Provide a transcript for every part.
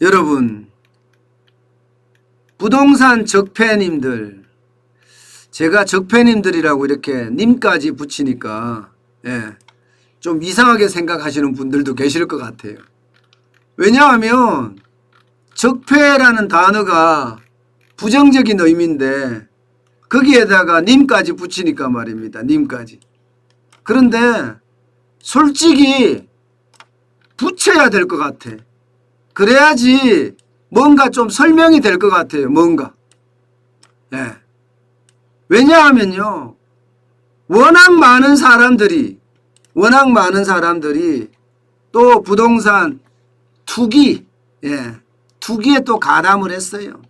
여러분, 부동산 적폐님들, 제가 적폐님들이라고 이렇게 님까지 붙이니까 좀 이상하게 생각하시는 분들도 계실 것 같아요. 왜냐하면 적폐라는 단어가 부정적인 의미인데 거기에다가 님까지 붙이니까 말입니다. 님까지. 그런데 솔직히 붙여야 될 것 같아. 그래야지 뭔가 좀 설명이 될 것 같아요. 뭔가. 왜냐하면요. 워낙 많은 사람들이 또 부동산 투기, 투기에 또 가담을 했어요.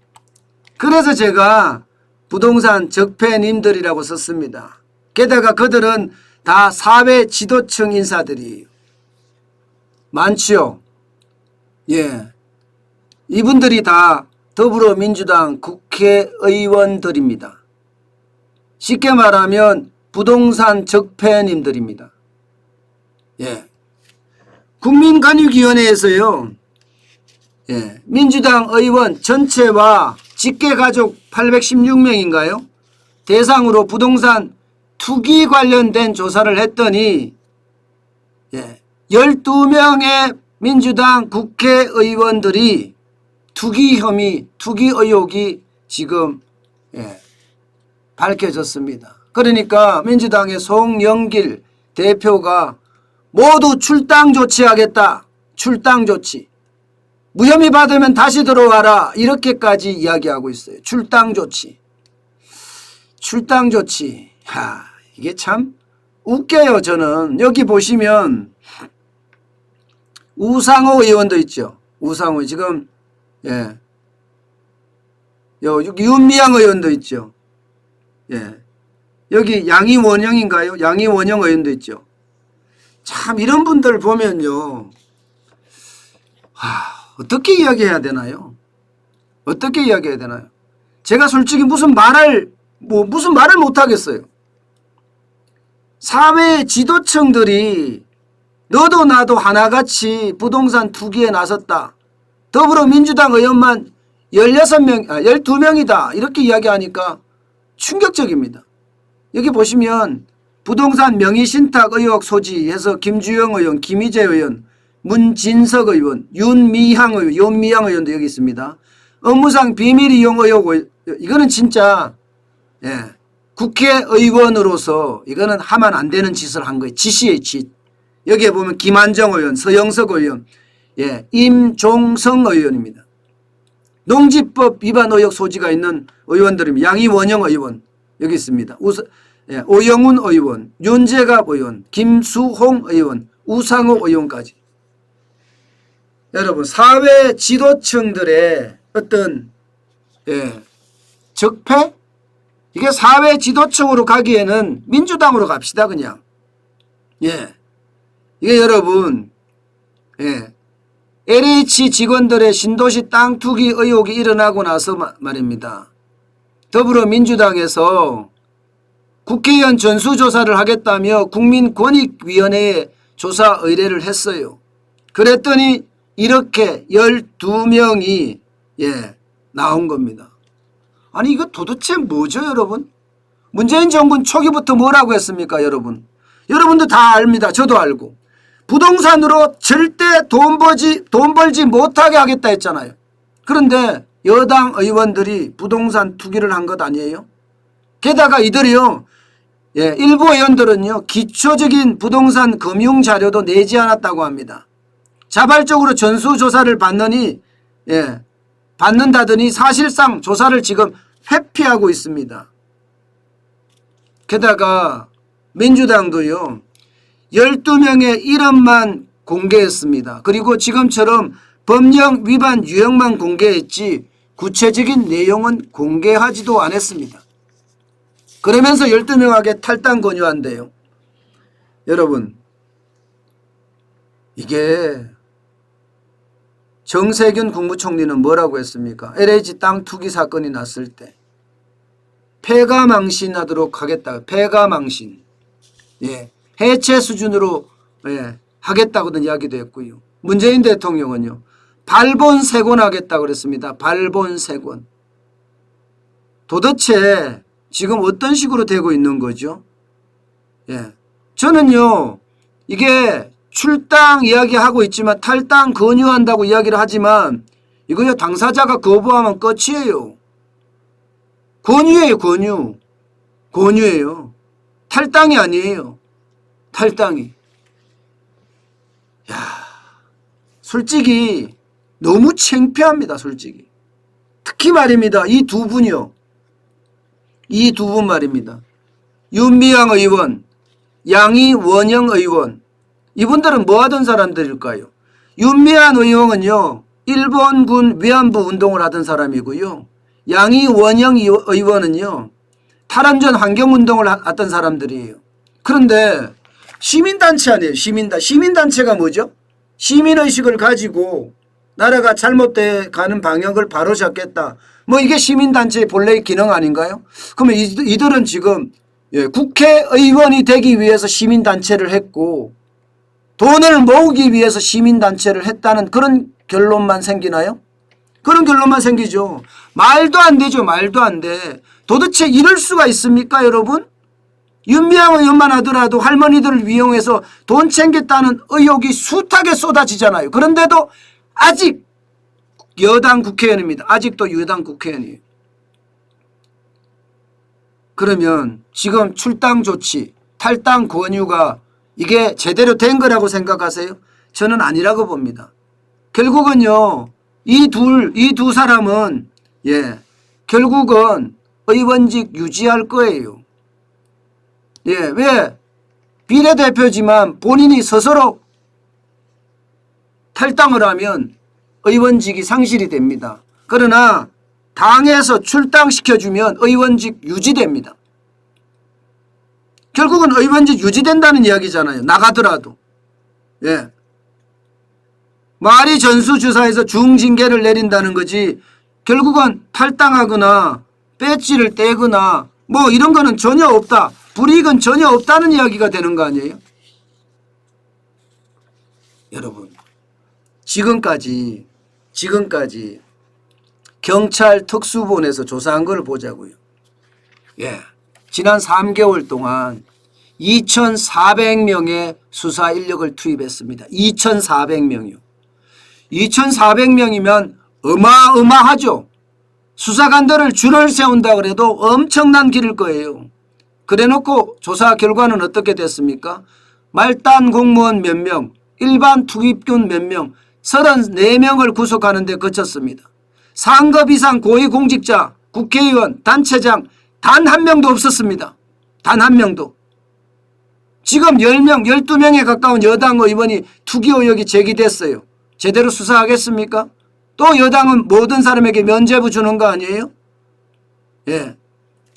그래서 제가 부동산 적폐님들이라고 썼습니다. 게다가 그들은 다 사회 지도층 인사들이에요. 많지요. 이분들이 다 더불어민주당 국회의원들입니다. 쉽게 말하면 부동산 적폐님들입니다. 국민관익위원회에서요. 민주당 의원 전체와 직계가족 816명인가요? 대상으로 부동산 투기 관련된 조사를 했더니 12명의 민주당 국회의원들이 투기 혐의, 투기 의혹이 지금 밝혀졌습니다. 그러니까 민주당의 송영길 대표가 모두 출당 조치하겠다. 출당 조치. 무혐의 받으면 다시 들어와라. 이렇게까지 이야기하고 있어요. 출당 조치. 출당 조치. 이게 참 웃겨요. 저는 여기 보시면 우상호 의원도 있죠. 우상호 지금 윤미향 의원도 있죠. 여기 양이원영인가요? 양이원영 의원도 있죠. 참 이런 분들 보면요. 어떻게 이야기해야 되나요? 어떻게 이야기해야 되나요? 제가 솔직히 무슨 말을 못하겠어요. 사회 지도층들이 너도 나도 하나같이 부동산 투기에 나섰다. 더불어민주당 의원만 12명이다. 이렇게 이야기하니까 충격적입니다. 여기 보시면 부동산 명의신탁 의혹 소지해서 김주영 의원, 김희재 의원, 문진석 의원, 윤미향 의원도 여기 있습니다. 업무상 비밀 이용 의혹, 이거는 진짜 국회의원으로서 이거는 하면 안 되는 짓을 한 거예요. 지시의 짓. 여기에 보면 김한정 의원, 서영석 의원, 임종성 의원입니다. 농지법 위반 의혹 소지가 있는 의원들입니다. 양이원영 의원 여기 있습니다. 오영훈 의원, 윤재갑 의원, 김수홍 의원, 우상호 의원까지. 여러분 사회 지도층들의 어떤 적폐? 이게 사회 지도층으로 가기에는 민주당으로 갑시다 그냥. 이게 여러분 LH 직원들의 신도시 땅 투기 의혹이 일어나고 나서 말입니다. 더불어민주당에서 국회의원 전수조사를 하겠다며 국민권익위원회에 조사 의뢰를 했어요. 그랬더니 이렇게 12명이 나온 겁니다. 아니 이거 도대체 뭐죠 여러분? 문재인 정부는 초기부터 뭐라고 했습니까 여러분? 여러분도 다 압니다. 저도 알고. 부동산으로 절대 돈 벌지 못하게 하겠다 했잖아요. 그런데 여당 의원들이 부동산 투기를 한 것 아니에요? 게다가 이들이요. 일부 의원들은요. 기초적인 부동산 금융 자료도 내지 않았다고 합니다. 자발적으로 전수조사를 받는다더니 사실상 조사를 지금 회피하고 있습니다. 게다가 민주당도요. 12명의 이름만 공개했습니다. 그리고 지금처럼 법령 위반 유형만 공개했지 구체적인 내용은 공개하지도 않았습니다. 그러면서 12명에게 탈당 권유한대요. 여러분 이게 정세균 국무총리는 뭐라고 했습니까? LH 땅 투기 사건이 났을 때 폐가망신하도록 하겠다. 폐가망신. 해체 수준으로 하겠다고는 이야기도 했고요. 문재인 대통령은요. 발본색원하겠다고 그랬습니다. 발본색원. 도대체 지금 어떤 식으로 되고 있는 거죠? 예. 저는요, 이게 출당 이야기하고 있지만 탈당 권유한다고 이야기를 하지만 이거요, 당사자가 거부하면 끝이에요. 권유예요, 권유. 권유예요. 탈당이 아니에요. 탈당이. 야, 솔직히 너무 창피합니다, 솔직히. 특히 말입니다. 이 두 분이요. 이 두 분 말입니다. 윤미향 의원, 양이원영 의원. 이분들은 뭐 하던 사람들일까요? 윤미향 의원은요, 일본군 위안부 운동을 하던 사람이고요. 양이원영 의원은요, 탈원전 환경운동을 하던 사람들이에요. 그런데 시민단체 아니에요. 시민단체가 뭐죠? 시민의식을 가지고 나라가 잘못돼 가는 방향을 바로잡겠다. 뭐 이게 시민단체의 본래의 기능 아닌가요? 그러면 이들은 지금 국회의원이 되기 위해서 시민단체를 했고 돈을 모으기 위해서 시민단체를 했다는 그런 결론만 생기나요? 그런 결론만 생기죠. 말도 안 되죠. 말도 안 돼. 도대체 이럴 수가 있습니까, 여러분? 윤미향 의원만 하더라도 할머니들을 이용해서 돈 챙겼다는 의혹이 숱하게 쏟아지잖아요. 그런데도 아직 여당 국회의원입니다. 아직도 여당 국회의원이에요. 그러면 지금 출당 조치, 탈당 권유가 이게 제대로 된 거라고 생각하세요? 저는 아니라고 봅니다. 결국은요, 이 두 사람은 결국은 의원직 유지할 거예요. 왜? 비례대표지만 본인이 스스로 탈당을 하면 의원직이 상실이 됩니다. 그러나 당에서 출당시켜주면 의원직 유지됩니다. 결국은 의원직 유지된다는 이야기잖아요. 나가더라도. 말이 전수조사에서 중징계를 내린다는 거지 결국은 탈당하거나 배지를 떼거나 뭐 이런 거는 전혀 없다. 불이익은 전혀 없다는 이야기가 되는 거 아니에요? 여러분, 지금까지 경찰 특수본에서 조사한 걸 보자고요. 지난 3개월 동안 2,400명의 수사 인력을 투입했습니다. 2,400명이요. 2,400명이면 어마어마하죠. 수사관들을 줄을 세운다 그래도 엄청난 길일 거예요. 그래놓고 조사 결과는 어떻게 됐습니까? 말단 공무원 몇 명, 일반 투입군 몇 명, 34명을 구속하는 데 그쳤습니다. 상급 이상 고위공직자, 국회의원, 단체장 단 한 명도 없었습니다. 단 한 명도. 지금 10명, 12명에 가까운 여당 의원이 투기 의혹이 제기됐어요. 제대로 수사하겠습니까? 또 여당은 모든 사람에게 면죄부 주는 거 아니에요?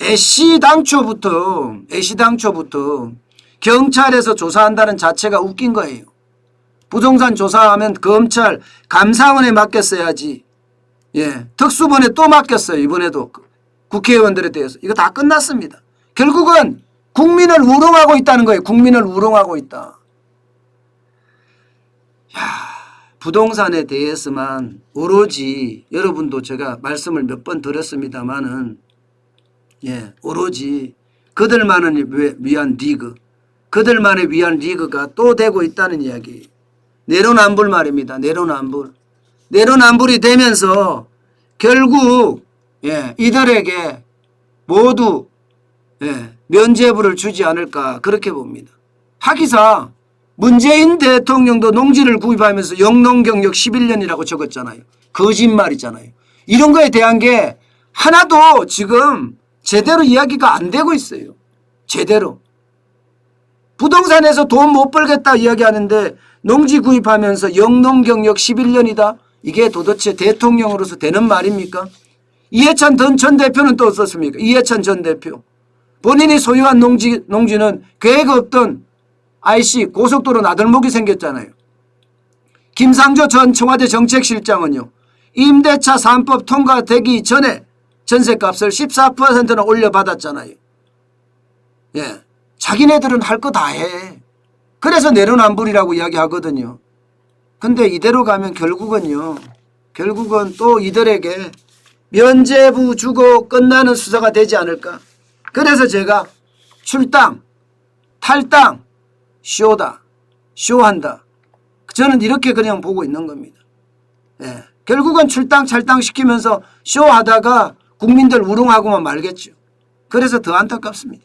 애시당초부터 경찰에서 조사한다는 자체가 웃긴 거예요. 부동산 조사하면 검찰 감사원에 맡겼어야지. 특수본에 또 맡겼어요. 이번에도 국회의원들에 대해서. 이거 다 끝났습니다. 결국은 국민을 우롱하고 있다는 거예요. 국민을 우롱하고 있다. 부동산에 대해서만 오로지 여러분도 제가 말씀을 몇 번 드렸습니다마는 오로지 그들만을 위한 리그, 그들만을 위한 리그가 또 되고 있다는 이야기예요. 내로남불 말입니다. 내로남불이 되면서 결국 이들에게 모두 면죄부를 주지 않을까 그렇게 봅니다. 하기사 문재인 대통령도 농지를 구입하면서 영농경력 11년이라고 적었잖아요. 거짓말이잖아요. 이런 거에 대한 게 하나도 지금 제대로 이야기가 안 되고 있어요. 제대로. 부동산에서 돈 못 벌겠다 이야기하는데 농지 구입하면서 영농경력 11년이다. 이게 도대체 대통령으로서 되는 말입니까? 이해찬 전 대표는 또 어떻습니까? 이해찬 전 대표. 본인이 소유한 농지는 계획 없던 IC 고속도로 나들목이 생겼잖아요. 김상조 전 청와대 정책실장은요. 임대차 3법 통과되기 전에 전세값을 14%나 올려받았잖아요. 자기네들은 할 거 다 해. 그래서 내로남불이라고 이야기하거든요. 근데 이대로 가면 결국은요. 결국은 또 이들에게 면죄부 주고 끝나는 수사가 되지 않을까. 그래서 제가 출당, 탈당, 쇼다, 쇼한다. 저는 이렇게 그냥 보고 있는 겁니다. 예. 결국은 출당, 탈당 시키면서 쇼하다가 국민들 우롱하고만 말겠죠. 그래서 더 안타깝습니다.